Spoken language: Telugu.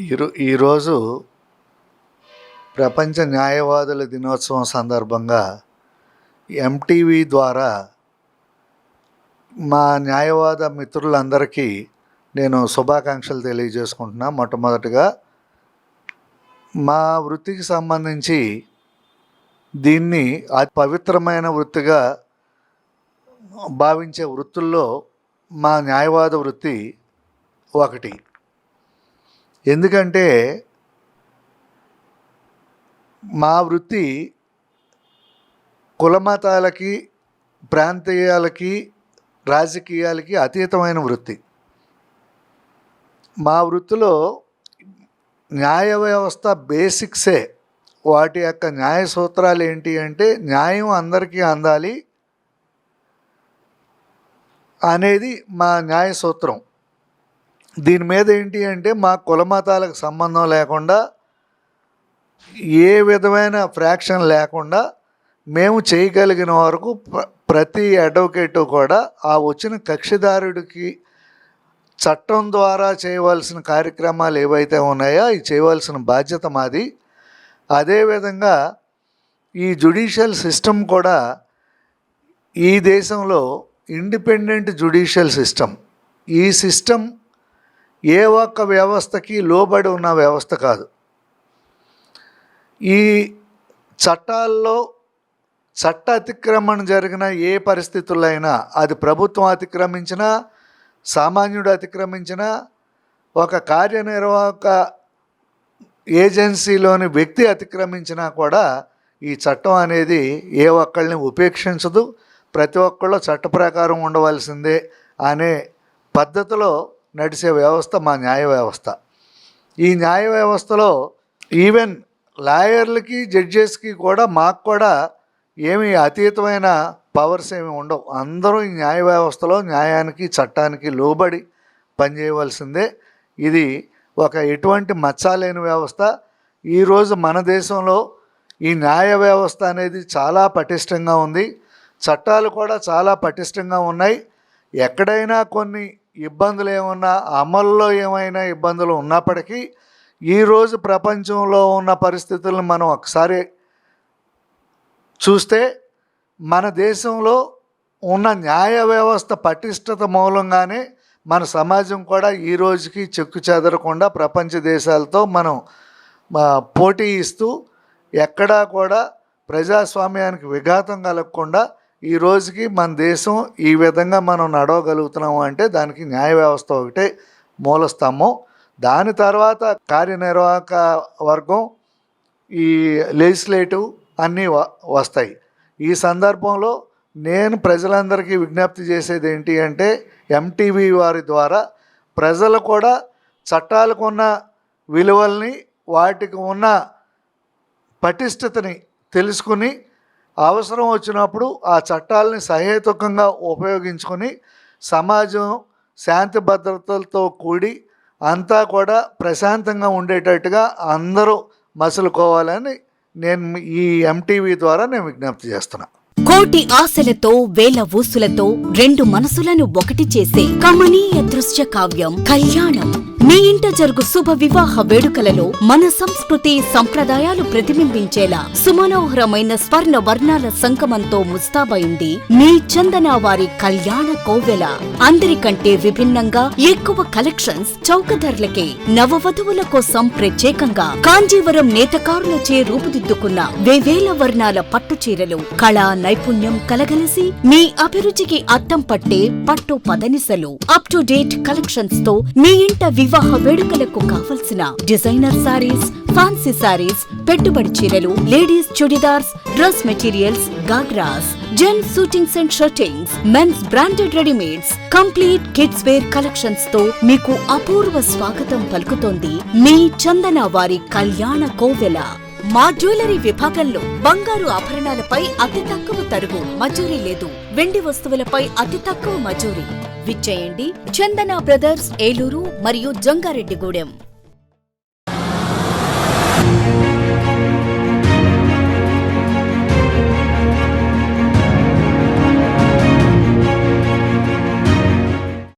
ఈరోజు ప్రపంచ న్యాయవాదుల దినోత్సవం సందర్భంగా ఎంటీవీ ద్వారా మా న్యాయవాద మిత్రులందరికీ నేను శుభాకాంక్షలు తెలియజేసుకుంటున్నా. మొట్టమొదటిగా మా వృత్తికి సంబంధించి దీన్ని అతి పవిత్రమైన వృత్తిగా భావించే వృత్తుల్లో మా న్యాయవాద వృత్తి ఒకటి. ఎందుకంటే మా వృత్తి కులమతాలకి, ప్రాంతీయాలకి, రాజకీయాలకి అతీతమైన వృత్తి. మా వృత్తిలో న్యాయ వ్యవస్థ బేసిక్సే, వాటి యొక్క న్యాయ సూత్రాలు ఏంటి అంటే న్యాయం అందరికీ అందాలి అనేది మా న్యాయ సూత్రం. దీని మీద ఏంటి అంటే మా కులమతాలకు సంబంధం లేకుండా, ఏ విధమైన ఫ్రాక్షన్ లేకుండా మేము చేయగలిగిన వరకు ప్రతి అడ్వకేటు కూడా ఆ వచ్చిన కక్షిదారుడికి చట్టం ద్వారా చేయవలసిన కార్యక్రమాలు ఏవైతే ఉన్నాయో అవి చేయవలసిన బాధ్యత మాది. అదేవిధంగా ఈ జ్యుడిషియల్ సిస్టమ్ కూడా ఈ దేశంలో ఇండిపెండెంట్ జ్యుడిషియల్ సిస్టమ్. ఈ సిస్టమ్ ఏ ఒక్క వ్యవస్థకి లోబడి ఉన్న వ్యవస్థ కాదు. ఈ చట్టాల్లో చట్ట అతిక్రమణ జరిగిన ఏ పరిస్థితుల్లో అయినా, అది ప్రభుత్వం అతిక్రమించినా, సామాన్యుడు అతిక్రమించినా, ఒక కార్యనిర్వాహక ఏజెన్సీలోని వ్యక్తి అతిక్రమించినా కూడా ఈ చట్టం అనేది ఏ ఒక్కళ్ళని ఉపేక్షించదు. ప్రతి ఒక్కళ్ళు చట్ట ప్రకారం ఉండవలసిందే అనే పద్ధతిలో నడిచే వ్యవస్థ మా న్యాయ వ్యవస్థ. ఈ న్యాయ వ్యవస్థలో ఈవెన్ లాయర్లకి, జడ్జెస్కి కూడా, మాకు కూడా ఏమీ అతీతమైన పవర్స్ ఏమి ఉండవు. అందరూ ఈ న్యాయ వ్యవస్థలో న్యాయానికి, చట్టానికి లోబడి పనిచేయవలసిందే. ఇది ఒక ఎటువంటి మచ్చలేని వ్యవస్థ. ఈరోజు మన దేశంలో ఈ న్యాయ వ్యవస్థ అనేది చాలా పటిష్టంగా ఉంది. చట్టాలు కూడా చాలా పటిష్టంగా ఉన్నాయి. ఎక్కడైనా కొన్ని ఇబ్బందులు ఏమన్నా, అమల్లో ఏమైనా ఇబ్బందులు ఉన్నప్పటికీ ఈరోజు ప్రపంచంలో ఉన్న పరిస్థితులను మనం ఒకసారి చూస్తే మన దేశంలో ఉన్న న్యాయ వ్యవస్థ పటిష్టత మూలంగానే మన సమాజం కూడా ఈ రోజుకి చెక్కు చెదరకుండా ప్రపంచ దేశాలతో మనం పోటీ ఇస్తూ ఎక్కడా కూడా ప్రజాస్వామ్యానికి విఘాతం కలగకుండా ఈ రోజుకి మన దేశం ఈ విధంగా మనం నడవగలుగుతున్నాము అంటే దానికి న్యాయ వ్యవస్థ ఒకటే మూలస్తంభం. దాని తర్వాత కార్యనిర్వాహక వర్గం, ఈ లెజిస్లేటివ్ అన్నీ వస్తాయి. ఈ సందర్భంలో నేను ప్రజలందరికీ విజ్ఞప్తి చేసేది ఏంటి అంటే ఎంటీవీ వారి ద్వారా ప్రజలు కూడా చట్టాలకు ఉన్న విలువల్ని, వాటికి ఉన్న పటిష్టతని తెలుసుకుని అవసరం వచ్చినప్పుడు ఆ చట్టాలని సహేతుకంగా ఉపయోగించుకొని సమాజం శాంతి భద్రతలతో కూడి అంతా కూడా ప్రశాంతంగా ఉండేటట్టుగా అందరూ మసులుకోవాలని నేను ఈ ఎంటీవీ ద్వారా నేను విజ్ఞప్తి చేస్తున్నా. కోటి ఆశలతో, వేల ఊసులతో రెండు మనసులను ఒకటి చేసే కమనీయ దృశ్య కావ్యం కళ్యాణం. మీ ఇంట జరుగు శుభ వివాహ వేడుకలలో మన సంస్కృతి సంప్రదాయాలు ప్రతిబింబించేలా సుమనోహరమైన స్వర్ణ వర్ణాల సంగమంతో ముస్తాబైంది మీ చందన వారి కళ్యాణ కోవెల. అందరికంటే విభిన్నంగా ఎక్కువ కలెక్షన్స్ చౌక ధరలకే నవవధువుల కోసం ప్రత్యేకంగా కాంజీవరం నేతకారులచే రూపుదిద్దుకున్న వేవేల వర్ణాల పట్టు చీరలు, కళా నైపుణ్యం కలగలిసి మీ అభిరుచికి అద్దం పట్టే పట్టు పదనిసలు, అప్ టు డేట్ కలెక్షన్స్ తో మీ ఇంట వివాహ వేడుకలకు కావలసిన డిజైనర్ సారీస్, ఫ్యాన్సీ సారీస్, పెట్టుబడి చీరలు, ladies chudidars, dress materials, ghagras, gents suitings and shirtings, mens branded readymades, complete kids wear collections తో మీకు అపూర్వ స్వాగతం పలుకుతోంది మీ చందన వారి కళ్యాణ కోవెల. మా జ్యువెలరీ విభాగంలో బంగారు ఆభరణాలపై అతి తక్కువ తరుగు, మజూరీ లేదు. వెండి వస్తువులపై అతి తక్కువ మజూరీ. విచ్చేయండి చందన బ్రదర్స్, ఏలూరు మరియు జంగారెడ్డిగూడెం.